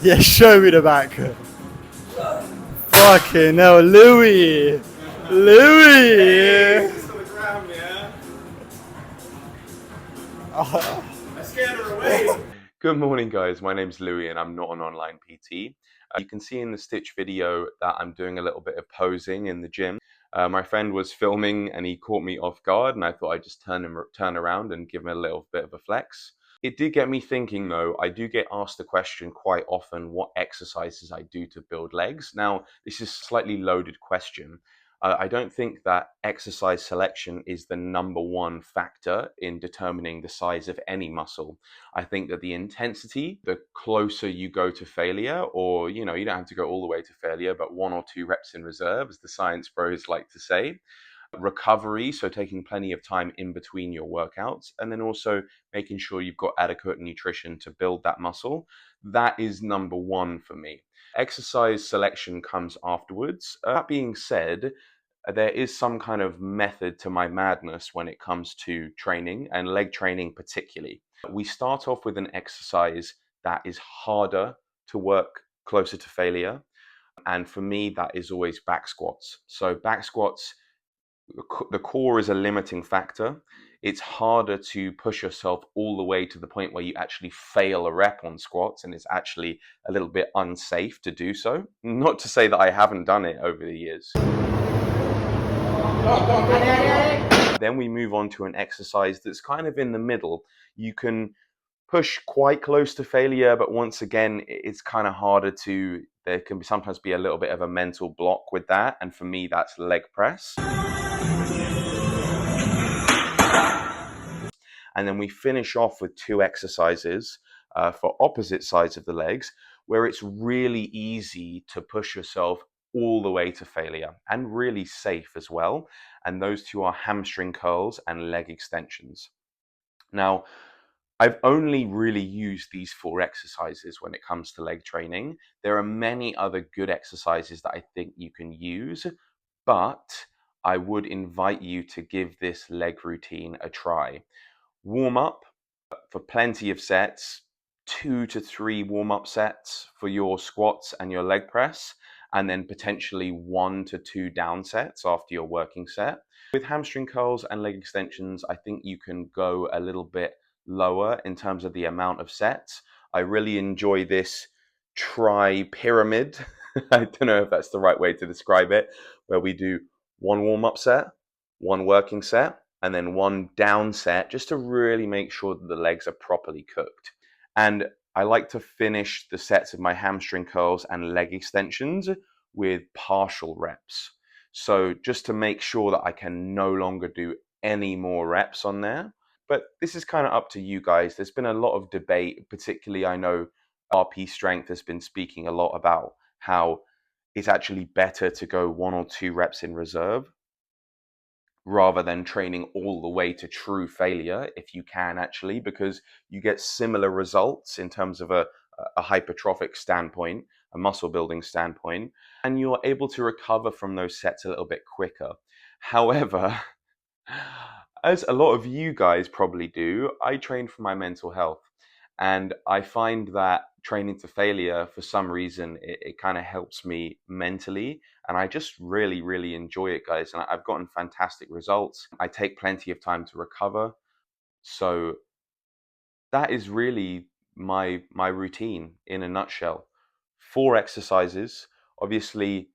Yeah, show me the back. Fucking hell, Louis! Louis! I scared her away. Good morning, guys. My name's Louis and I'm not an online PT. You can see in the Stitch video that I'm doing a little bit of posing in the gym. My friend was filming and he caught me off guard, and I thought I'd just turn around and give him a little bit of a flex. It did get me thinking though. I do get asked the question quite often what exercises I do to build legs. Now, this is a slightly loaded question. I don't think that exercise selection is the number one factor in determining the size of any muscle. I think that the intensity, the closer you go to failure, or you don't have to go all the way to failure, but 1 or 2 reps in reserve, as the science bros like to say. Recovery, so taking plenty of time in between your workouts, and then also making sure you've got adequate nutrition to build that muscle. That is number one for me. Exercise selection comes afterwards. That being said, there is some kind of method to my madness when it comes to training, and leg training particularly. We start off with an exercise that is harder to work closer to failure. And for me, that is always back squats. So back squats, the core is a limiting factor. It's harder to push yourself all the way to the point where you actually fail a rep on squats, and it's actually a little bit unsafe to do so. Not to say that I haven't done it over the years. Then we move on to an exercise that's kind of in the middle. You can push quite close to failure, but once again, it's kind of harder to, there can sometimes be a little bit of a mental block with that. And for me, that's leg press. And then we finish off with 2 exercises for opposite sides of the legs, where it's really easy to push yourself all the way to failure and really safe as well. And those 2 are hamstring curls and leg extensions. Now, I've only really used these 4 exercises when it comes to leg training. There are many other good exercises that I think you can use, but I would invite you to give this leg routine a try. Warm up for plenty of sets, 2 to 3 warm-up sets for your squats and your leg press, and then potentially 1 to 2 down sets after your working set. With hamstring curls and leg extensions, I think you can go a little bit lower in terms of the amount of sets. I really enjoy this tri-pyramid. I don't know if that's the right way to describe it, where we do 1 warm-up set, 1 working set, and then 1 down set, just to really make sure that the legs are properly cooked. And I like to finish the sets of my hamstring curls and leg extensions with partial reps. So just to make sure that I can no longer do any more reps on there. But this is kind of up to you guys. There's been a lot of debate, particularly I know RP Strength has been speaking a lot about how it's actually better to go 1 or 2 reps in reserve rather than training all the way to true failure, if you can actually, because you get similar results in terms of a hypertrophic standpoint, a muscle building standpoint, and you're able to recover from those sets a little bit quicker. However, as a lot of you guys probably do, I train for my mental health. And I find that training to failure, for some reason, it kind of helps me mentally. And I just really, really enjoy it, guys. And I've gotten fantastic results. I take plenty of time to recover. So that is really my routine in a nutshell. 4 exercises. Obviously,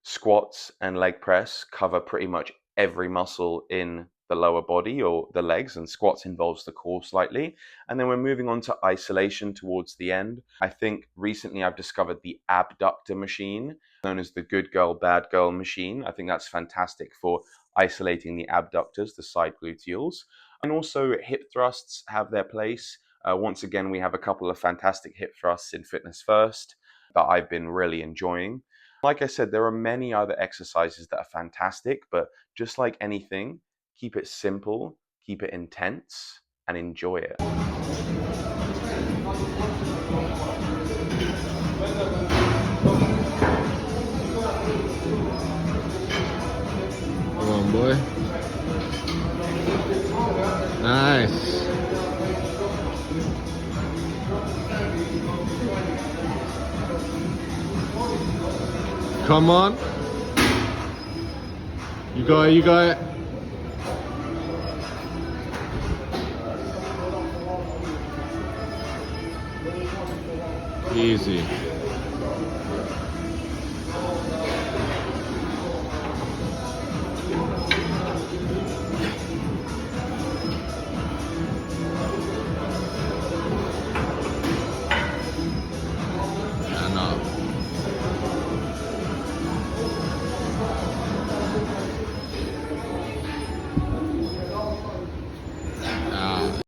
squats and leg press cover pretty much every muscle in the lower body or the legs, and squats involves the core slightly. And then we're moving on to isolation towards the end. I think recently I've discovered the abductor machine, known as the good girl, bad girl machine. I think that's fantastic for isolating the abductors, the side gluteals. And also hip thrusts have their place. Once again, we have a couple of fantastic hip thrusts in Fitness First that I've been really enjoying. Like I said, there are many other exercises that are fantastic, but just like anything, keep it simple, keep it intense, and enjoy it. Come on, boy. Nice. Come on. You got it, you got it. Easy. And up.